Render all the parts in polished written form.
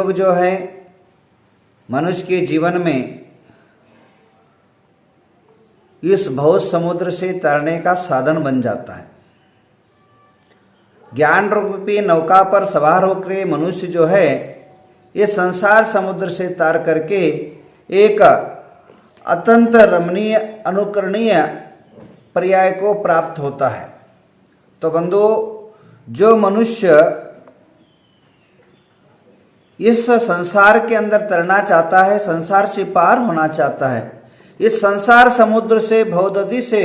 योग जो है मनुष्य के जीवन में इस भव समुद्र से तरने का साधन बन जाता है। ज्ञान रूपी नौका पर सवार होकर मनुष्य जो है ये संसार समुद्र से तार करके एक अत्यंत रमणीय अनुकरणीय पर्याय को प्राप्त होता है। तो बंधुओं, जो मनुष्य इस संसार के अंदर तैरना चाहता है, संसार से पार होना चाहता है, इस संसार समुद्र से भवदधि से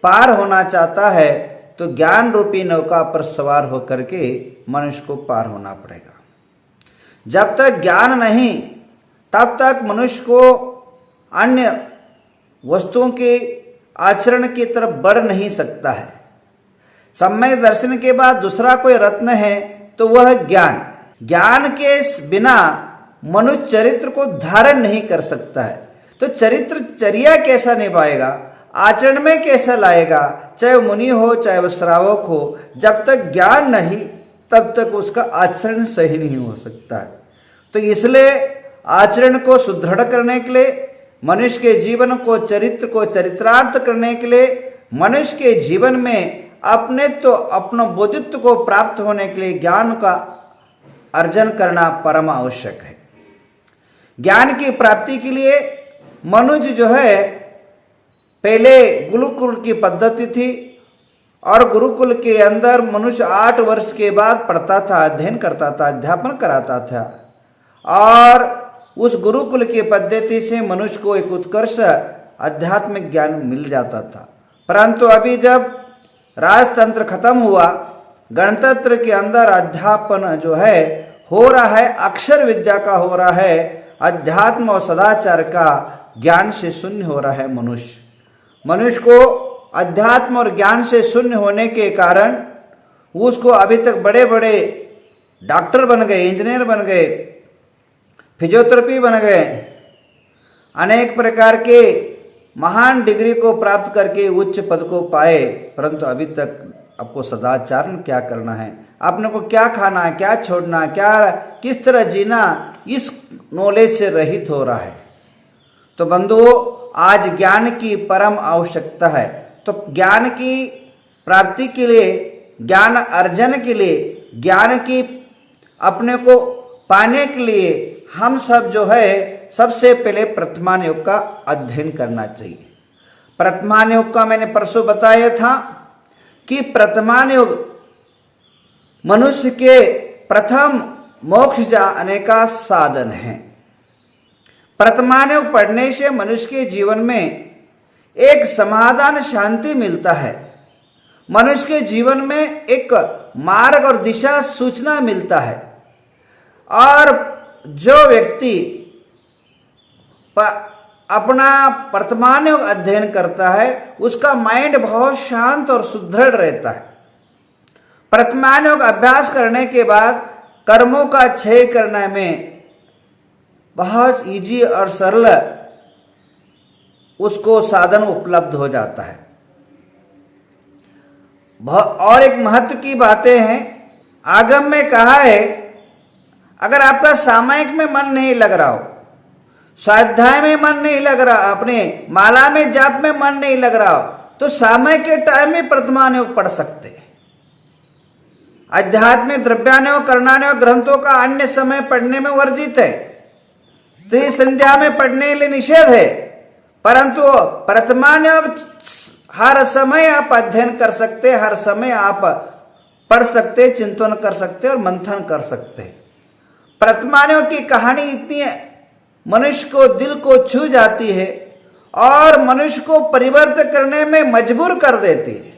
पार होना चाहता है, तो ज्ञान रूपी नौका पर सवार होकर के मनुष्य को पार होना पड़ेगा। जब तक ज्ञान नहीं तब तक मनुष्य को अन्य वस्तुओं के आचरण की तरफ बढ़ नहीं सकता है। सम्यक दर्शन के बाद दूसरा कोई रत्न है तो वह ज्ञान। ज्ञान के बिना मनुष्य चरित्र को धारण नहीं कर सकता है। तो चर्या कैसा निभाएगा, आचरण में कैसा लाएगा, चाहे वो मुनि हो चाहे वह श्रावक हो, जब तक ज्ञान नहीं तब तक उसका आचरण सही नहीं हो सकता है। तो इसलिए आचरण को सुदृढ़ करने के लिए, मनुष्य के जीवन को चरित्र को चरित्रार्थ करने के लिए, मनुष्य के जीवन में अपना बोधित्व को प्राप्त होने के लिए ज्ञान का अर्जन करना परम आवश्यक है। ज्ञान की प्राप्ति के लिए मनुष्य जो है पहले गुरुकुल की पद्धति थी और गुरुकुल के अंदर मनुष्य 8 वर्ष के बाद पढ़ता था, अध्ययन करता था, अध्यापन कराता था और उस गुरुकुल की पद्धति से मनुष्य को एक उत्कर्ष आध्यात्मिक ज्ञान मिल जाता था। परंतु अभी जब राजतंत्र खत्म हुआ, गणतंत्र के अंदर अध्यापन जो है हो रहा है, अक्षर विद्या का हो रहा है, अध्यात्म और सदाचार का ज्ञान से शून्य हो रहा है। मनुष्य को अध्यात्म और ज्ञान से शून्य होने के कारण उसको अभी तक बड़े बड़े डॉक्टर बन गए, इंजीनियर बन गए, फिजियोथेरेपी बन गए, अनेक प्रकार के महान डिग्री को प्राप्त करके उच्च पद को पाए, परंतु अभी तक आपको सदाचार क्या करना है, अपने को क्या खाना है, क्या छोड़ना, क्या किस तरह जीना, इस नॉलेज से रहित हो रहा है। तो बंधुओं, आज ज्ञान की परम आवश्यकता है। तो ज्ञान की प्राप्ति के लिए, ज्ञान अर्जन के लिए, ज्ञान की अपने को पाने के लिए हम सब जो है सबसे पहले वर्तमान युग का अध्ययन करना चाहिए। वर्तमान युग का मैंने परसों बताया था कि वर्तमान युग मनुष्य के प्रथम मोक्ष जाने का साधन है। वर्तमान युग पढ़ने से मनुष्य के जीवन में एक समाधान, शांति मिलता है। मनुष्य के जीवन में एक मार्ग और दिशा सूचना मिलता है और जो व्यक्ति अपना वर्तमान युग अध्ययन करता है उसका माइंड बहुत शांत और सुदृढ़ रहता है। वर्तमान युग अभ्यास करने के बाद कर्मों का क्षय करने में बहुत इजी और सरल उसको साधन उपलब्ध हो जाता है। और एक महत्व की बातें हैं, आगम में कहा है अगर आपका सामायिक में मन नहीं लग रहा हो, स्वाध्याय में मन नहीं लग रहा, अपने माला में जाप में मन नहीं लग रहा हो, तो सामयिक के टाइम में वर्तमान योग पढ़ सकते हैं। आध्यात्मिक द्रव्यान्योग कर्णान्योग ग्रंथों का अन्य समय पढ़ने में वर्जित है, त्रिसंध्या में पढ़ने के लिए निषेध है, परंतु वर्तमान योग हर समय आप अध्ययन कर सकते, हर समय आप पढ़ सकते, चिंतन कर सकते और मंथन कर सकते हैं। वर्तमान योग की कहानी इतनी मनुष्य को दिल को छू जाती है और मनुष्य को परिवर्तन करने में मजबूर कर देती है।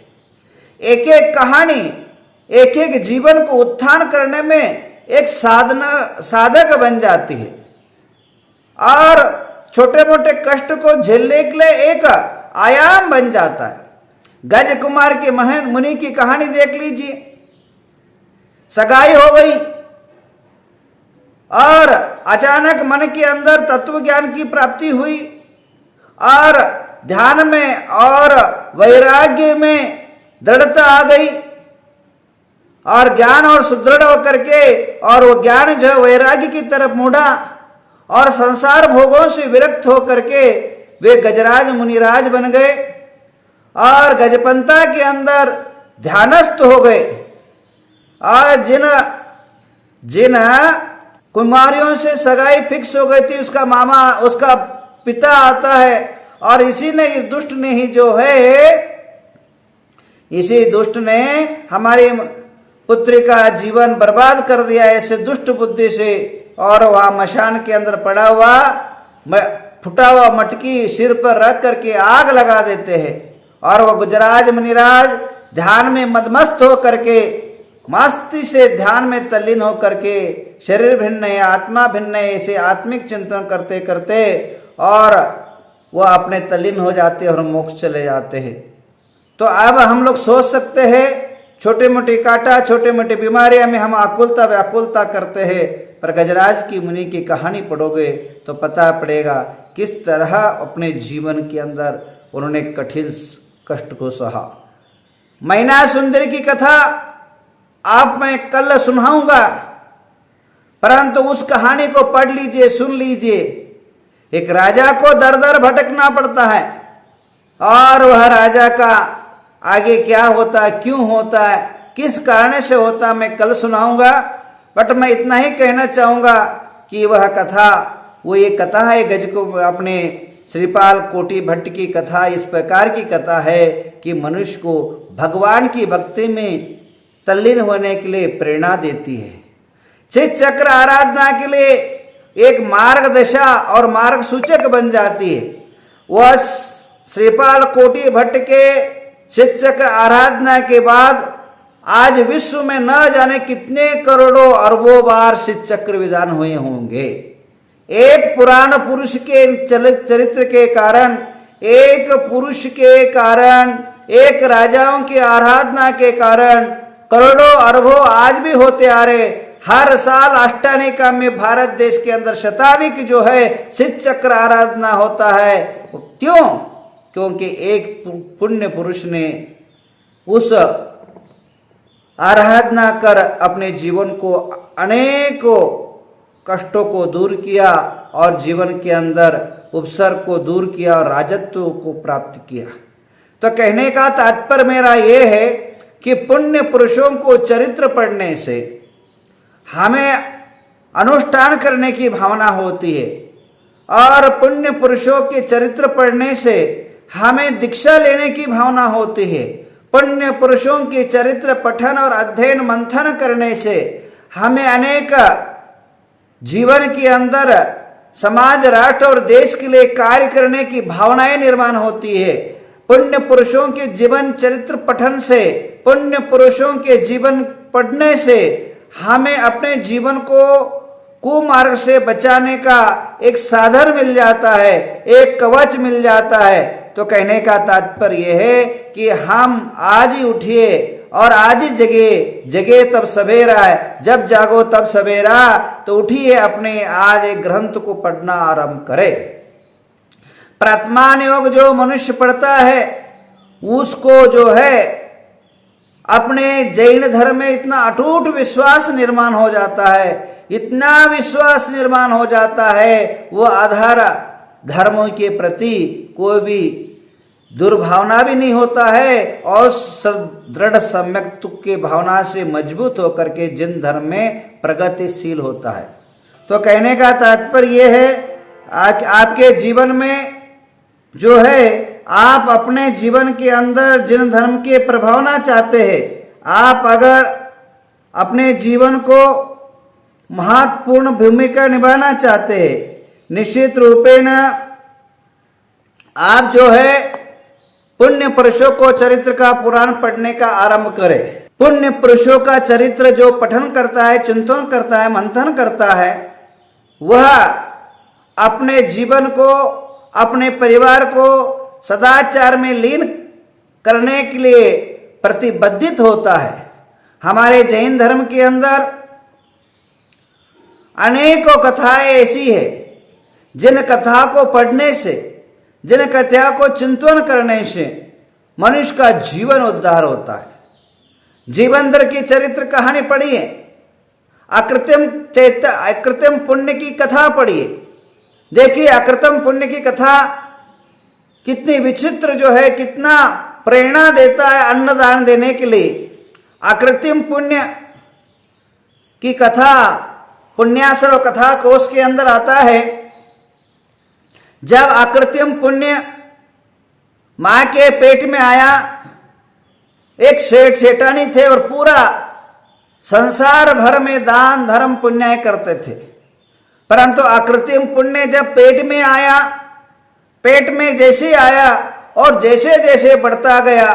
एक एक कहानी एक एक जीवन को उत्थान करने में एक साधक बन जाती है और छोटे मोटे कष्ट को झेलने के लिए एक आयाम बन जाता है। गज कुमार के महन मुनि की कहानी देख लीजिए। सगाई हो गई और अचानक मन के अंदर तत्व ज्ञान की प्राप्ति हुई और ध्यान में और वैराग्य में दृढ़ता आ गई और ज्ञान और सुदृढ़ होकर के, और वो ज्ञान जो है वैराग्य की तरफ मुड़ा, और संसार भोगों से विरक्त होकर के वे गजराज मुनिराज बन गए और गजपंथा के अंदर ध्यानस्थ हो गए। और जिन कुमारियों से सगाई फिक्स हो गई थी, उसका मामा, उसका पिता आता है, और इसी ने, इस दुष्ट ने ही जो है, इसी दुष्ट ने हमारी पुत्री का जीवन बर्बाद कर दिया ऐसे दुष्ट बुद्धि से। और वहां मशान के अंदर पड़ा हुआ फुटा हुआ मटकी सिर पर रख करके आग लगा देते हैं। और वह गुजराज मुनिराज ध्यान में मदमस्त होकर के, मस्ती से ध्यान में तल्लीन होकर के, शरीर भिन्न है आत्मा भिन्न है ऐसे आत्मिक चिंतन करते करते और वह अपने तल्लीन हो जाते हैं और मोक्ष चले जाते हैं। तो अब हम लोग सोच सकते हैं, छोटे मोटे कांटा, छोटे मोटे बीमारियां में हम आकुलता व्याकुलता करते हैं, पर गजराज की मुनि की कहानी पढ़ोगे तो पता पड़ेगा किस तरह अपने जीवन के अंदर उन्होंने कठिन कष्ट को सहा। मैना सुंदरी की कथा आप मैं कल सुनाऊंगा, परंतु उस कहानी को पढ़ लीजिए, सुन लीजिए। एक राजा को दर दर भटकना पड़ता है, और वह राजा का आगे क्या होता है, क्यों होता है, किस कारण से होता है, मैं कल सुनाऊंगा। बट मैं इतना ही कहना चाहूंगा कि वह कथा, वो ये कथा है गज को अपने श्रीपाल कोटि भट्ट की कथा इस प्रकार की कथा है कि मनुष्य को भगवान की भक्ति में तल्लीन होने के लिए प्रेरणा देती है। चित चक्र आराधना के लिए एक मार्गदशा और मार्ग सूचक बन जाती है। वह श्रीपाल कोटि भट्ट के चित चक्र आराधना के बाद आज विश्व में न जाने कितने करोड़ों अरबों बार चित चक्र विधान हुए होंगे। एक पुराण पुरुष के चरित्र के कारण, एक पुरुष के कारण, एक राजाओं की आराधना के कारण करोड़ों अरबों आज भी होते आ रहे। हर साल अष्टानिका में भारत देश के अंदर शताधिक जो है चित चक्र आराधना होता है। क्यों? क्योंकि एक पुण्य पुरुष ने उस आराधना कर अपने जीवन को अनेकों कष्टों को दूर किया और जीवन के अंदर उपसर्ग को दूर किया और राजत्व को प्राप्त किया। तो कहने का तात्पर्य मेरा यह है कि पुण्य पुरुषों को चरित्र पढ़ने से हमें अनुष्ठान करने की भावना होती है, और पुण्य पुरुषों के चरित्र पढ़ने से हमें दीक्षा लेने की भावना होती है। पुण्य पुरुषों के चरित्र पठन और अध्ययन मंथन करने से हमें अनेक जीवन के अंदर समाज, राष्ट्र और देश के लिए कार्य करने की भावनाएं निर्माण होती है। पुण्य पुरुषों के जीवन चरित्र पठन से, पुण्य पुरुषों के जीवन पढ़ने से हमें अपने जीवन को कुमार्ग से बचाने का एक साधन मिल जाता है, एक कवच मिल जाता है। तो कहने का तात्पर्य यह है कि हम आज ही उठिए और आज ही जगे तब सवेरा है, जब जागो तब सवेरा। तो उठिए, अपने आज एक ग्रंथ को पढ़ना आरंभ करे। प्रात्मान योग जो मनुष्य पढ़ता है उसको जो है अपने जैन धर्म में इतना अटूट विश्वास निर्माण हो जाता है, इतना विश्वास निर्माण हो जाता है, वो आधार धर्मों के प्रति कोई भी दुर्भावना भी नहीं होता है, और दृढ़ सम्यक के भावना से मजबूत होकर के जिन धर्म में प्रगतिशील होता है। तो कहने का तात्पर्य यह है आपके जीवन में जो है, आप अपने जीवन के अंदर जिन धर्म के प्रभावना चाहते हैं, आप अगर अपने जीवन को महत्वपूर्ण भूमिका निभाना चाहते हैं, निश्चित रूपेण आप जो है पुण्य पुरुषों को चरित्र का पुराण पढ़ने का आरंभ करें। पुण्य पुरुषों का चरित्र जो पठन करता है, चिंतन करता है, मंथन करता है, वह अपने जीवन को, अपने परिवार को सदाचार में लीन करने के लिए प्रतिबद्धित होता है। हमारे जैन धर्म के अंदर अनेकों कथाएं ऐसी है जिन कथा को पढ़ने से, जिन कथा को चिंतन करने से मनुष्य का जीवन उद्धार होता है। जीवंदर की चरित्र कहानी पढ़िए, अकृत्रिम पुण्य की कथा पढ़िए। देखिए अकृत्रिम पुण्य की कथा कितनी विचित्र जो है, कितना प्रेरणा देता है अन्नदान देने के लिए। अकृत्रिम पुण्य की कथा पुण्याश्रव कथा कोश के अंदर आता है। जब अकृत्रिम पुण्य मां के पेट में आया, एक सेठ सेठानी थे और पूरा संसार भर में दान धर्म पुण्य करते थे, परंतु अकृत्रिम पुण्य जब पेट में आया, पेट में जैसे आया और जैसे जैसे बढ़ता गया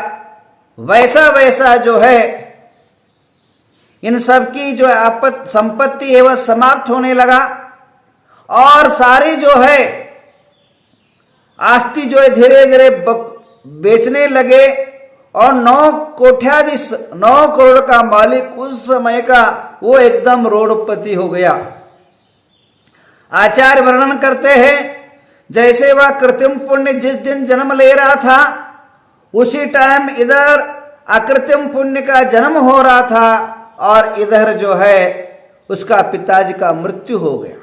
वैसा वैसा जो है इन सब की जो संपत्ति है वह समाप्त होने लगा और सारी जो है आस्ती जो है धीरे धीरे बेचने लगे और 9 करोड़ का मालिक उस समय का वो एकदम रोडपति हो गया। आचार्य वर्णन करते हैं जैसे वह कृत्रिम पुण्य जिस दिन जन्म ले रहा था उसी टाइम इधर अकृत्रिम पुण्य का जन्म हो रहा था और इधर जो है उसका पिताजी का मृत्यु हो गया।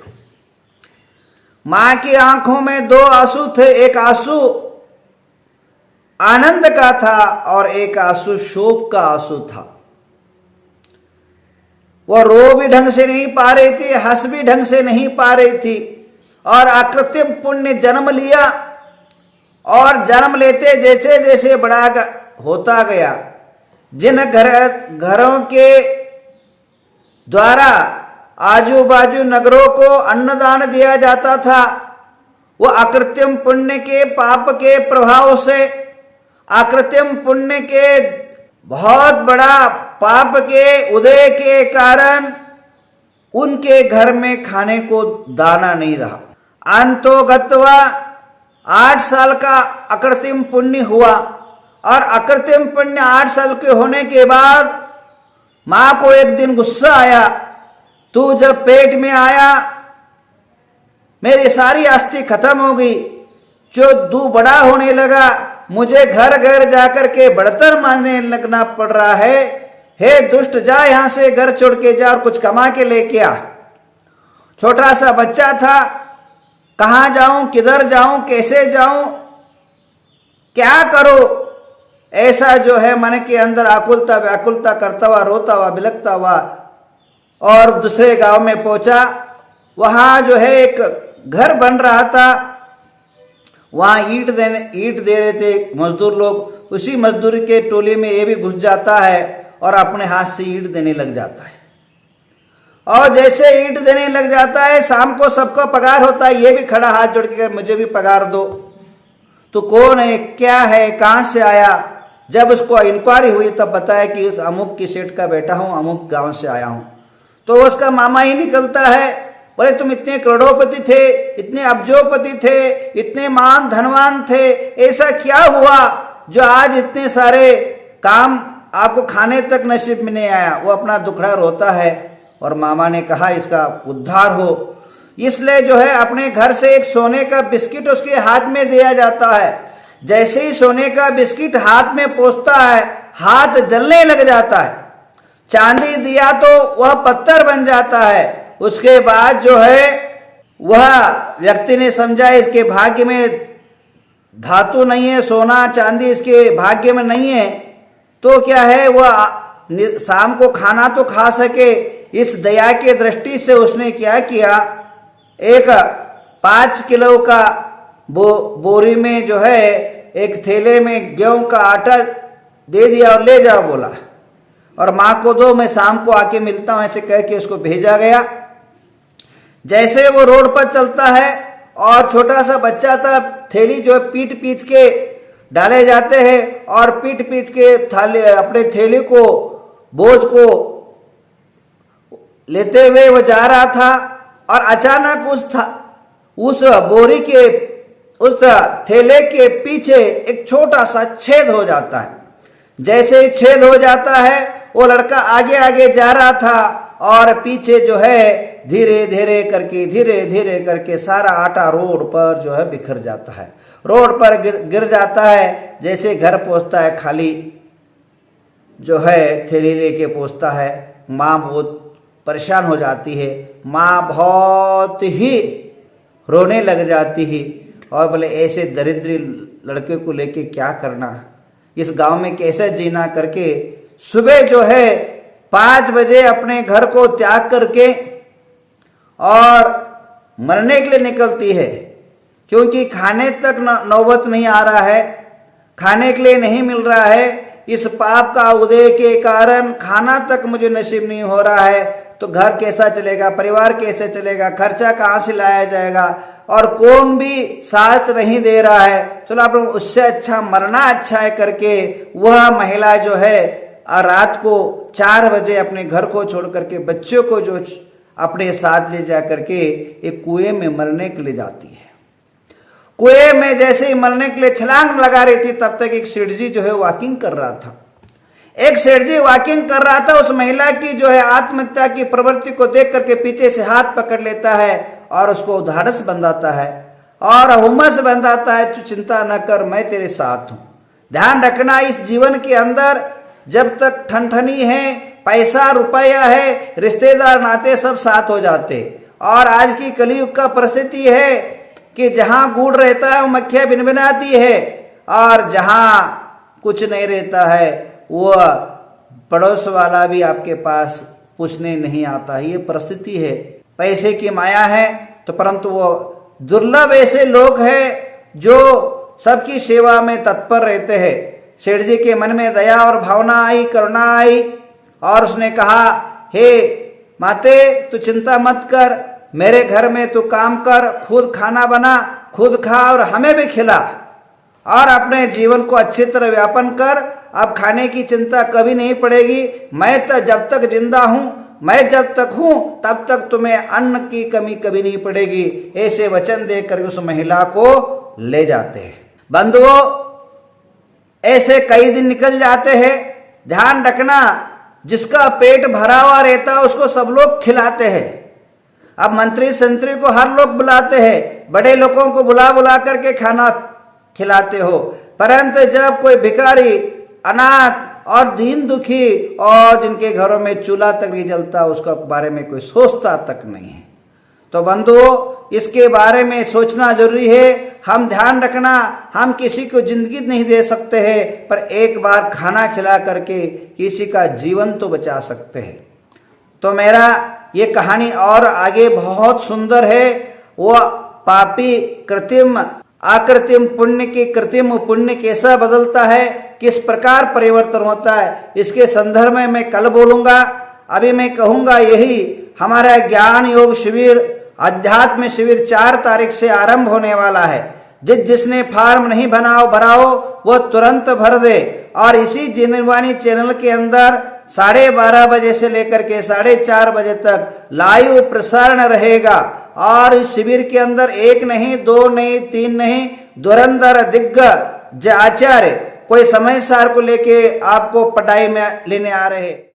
मां की आंखों में 2 आंसू थे, एक आंसू आनंद का था और एक आंसू शोक का आंसू था। वो रो भी ढंग से नहीं पा रही थी, हंस भी ढंग से नहीं पा रही थी। और अकृत्रिम पुण्य जन्म लिया और जन्म लेते जैसे जैसे बड़ा होता गया, जिन घरों के द्वारा आजू बाजू नगरों को अन्नदान दिया जाता था, वो अकृत्रिम पुण्य के पाप के प्रभाव से, अकृत्रिम पुण्य के बहुत बड़ा पाप के उदय के कारण उनके घर में खाने को दाना नहीं रहा। अंतोगत्वा 8 साल का अकृत्रिम पुण्य हुआ और अकृत्रिम पुण्य 8 साल के होने के बाद मां को एक दिन गुस्सा आया, तू जब पेट में आया मेरी सारी आस्ती खत्म हो गई, जो तू बड़ा होने लगा मुझे घर घर जाकर के बढ़तर मांगने लगना पड़ रहा है। हे दुष्ट, जा यहां से, घर छोड़ के जा और कुछ कमा के लेके आ। छोटा सा बच्चा था, कहां जाऊं, किधर जाऊं, कैसे जाऊं, क्या करो, ऐसा जो है मन के अंदर आकुलता व्याकुलता करता हुआ, रोता हुआ, बिलखता हुआ और दूसरे गांव में पहुंचा। वहां जो है एक घर बन रहा था, वहां ईंट दे रहे थे मजदूर लोग। उसी मजदूर के टोली में ये भी घुस जाता है और अपने हाथ से ईंट देने लग जाता है। और जैसे ईंट देने लग जाता है, शाम को सबको पगार होता है, ये भी खड़ा हाथ जोड़ के मुझे भी पगार दो। तो कौन है, क्या है, कहां से आया? जब उसको इंक्वायरी हुई तब बताया कि उस अमुक की सेठ का बेटा हूं, अमुक गांव से आया हूं। तो उसका मामा ही निकलता है, बोले तुम इतने करोड़ोपति थे, इतने अब्जोपति थे, इतने मान धनवान थे, ऐसा क्या हुआ जो आज इतने सारे काम आपको खाने तक नसीब में नहीं आया? वो अपना दुखड़ा रोता है और मामा ने कहा इसका उद्धार हो, इसलिए जो है अपने घर से एक सोने का बिस्किट उसके हाथ में दिया जाता है। जैसे ही सोने का बिस्किट हाथ में पहुंचता है, हाथ जलने लग जाता है। चांदी दिया तो वह पत्थर बन जाता है। उसके बाद जो है वह व्यक्ति ने समझा इसके भाग्य में धातु नहीं है, सोना चांदी इसके भाग्य में नहीं है, तो क्या है वह शाम को खाना तो खा सके। इस दया के दृष्टि से उसने क्या किया, एक 5 किलो का बोरी में जो है एक थैले में गेहूं का आटा दे दिया और ले जाओ बोला, और मां को दो, मैं शाम को आके मिलता हूं, ऐसे कह के उसको भेजा गया। जैसे वो रोड पर चलता है और छोटा सा बच्चा था, थैली जो पीट पीट के डाले जाते हैं और पीट पीट के थाली अपने थैली को बोझ को लेते हुए वो जा रहा था और अचानक उस बोरी के उस थैले के पीछे एक छोटा सा छेद हो जाता है। जैसे ही छेद हो जाता है वो लड़का आगे आगे जा रहा था और पीछे जो है धीरे धीरे करके सारा आटा रोड पर जो है बिखर जाता है, रोड पर गिर जाता है। जैसे घर पहुंचता है खाली जो है थैली लेके पहुँचता है। माँ बहुत परेशान हो जाती है, माँ बहुत ही रोने लग जाती है और बोले ऐसे दरिद्री लड़के को लेके क्या करना, इस गांव में कैसे जीना करके सुबह जो है 5 बजे अपने घर को त्याग करके और मरने के लिए निकलती है, क्योंकि खाने तक नौबत नहीं आ रहा है, खाने के लिए नहीं मिल रहा है। इस पाप का उदय के कारण खाना तक मुझे नसीब नहीं हो रहा है, तो घर कैसा चलेगा, परिवार कैसे चलेगा, खर्चा कहाँ से लाया जाएगा, और कौन भी साथ नहीं दे रहा है। चलो आप लोग उससे अच्छा मरना अच्छा है करके वह महिला जो है रात को 4 बजे अपने घर को छोड़ करके बच्चों को जो अपने साथ ले जा करके एक कुएं में मरने के लिए जाती है। कुएं में जैसे ही मरने के लिए छलांग लगा रही थी, तब तक एक सेठ जी जो है वॉकिंग कर रहा था। एक सेठ जी वॉकिंग कर रहा था, उस महिला की जो है आत्महत्या की प्रवृत्ति को देख करके पीछे से हाथ पकड़ लेता है और उसको ढाढ़स बंधाता है और हुमस बंधाता है, तू चिंता न कर, मैं तेरे साथ हूं। ध्यान रखना, इस जीवन के अंदर जब तक ठनठनी है, पैसा रुपया है, रिश्तेदार नाते सब साथ हो जाते। और आज की कलयुग का परिस्थिति है कि जहां गुड़ रहता है वो मक्खियां भिनभिनाती है, और जहां कुछ नहीं रहता है वो पड़ोस वाला भी आपके पास पूछने नहीं आता। ये परिस्थिति है, पैसे की माया है। तो परंतु वो दुर्लभ ऐसे लोग हैं जो सबकी सेवा में तत्पर रहते हैं। सेठ जी के मन में दया और भावना आई, करुणा आई, और उसने कहा, हे माते तू चिंता मत कर, मेरे घर में तू काम कर, खुद खाना बना, खुद खा और हमें भी खिला, और अपने जीवन को अच्छी तरह व्यापन कर। अब खाने की चिंता कभी नहीं पड़ेगी, मैं तो जब तक जिंदा हूं, मैं जब तक हूं तब तक तुम्हें अन्न की कमी कभी नहीं पड़ेगी। ऐसे वचन देकर उस महिला को ले जाते हैं। बंधुओं, ऐसे कई दिन निकल जाते हैं। ध्यान रखना, जिसका पेट भरा हुआ रहता है उसको सब लोग खिलाते हैं। अब मंत्री संतरी को हर लोग बुलाते हैं, बड़े लोगों को बुला बुला करके खाना खिलाते हो, परंतु जब कोई भिखारी, अनाथ और दीन दुखी और जिनके घरों में चूल्हा तक नहीं जलता, उसका बारे में कोई सोचता तक नहीं है। तो बंधुओं, इसके बारे में सोचना जरूरी है। हम ध्यान रखना, हम किसी को जिंदगी नहीं दे सकते हैं, पर एक बार खाना खिला करके किसी का जीवन तो बचा सकते हैं। तो मेरा ये कहानी और आगे बहुत सुंदर है। वो पापी कृत्रिम आकृतिम पुण्य की कृत्रिम पुण्य कैसा बदलता है, किस प्रकार परिवर्तन होता है, इसके संदर्भ में मैं कल बोलूंगा। अभी मैं कहूंगा यही, हमारा ज्ञान योग शिविर, अध्यात्म शिविर 4 तारीख से आरंभ होने वाला है। जिसने फार्म नहीं भराओ वो तुरंत भर दे। और इसी जिनवाणी चैनल के अंदर 12:30 बजे से लेकर के 4:30 बजे तक लाइव प्रसारण रहेगा। और इस शिविर के अंदर 1 नहीं, 2 नहीं, 3 नहीं, धुरंधर दिग्गज आचार्य कोई समय सार को लेके आपको पढ़ाई में लेने आ रहे हैं।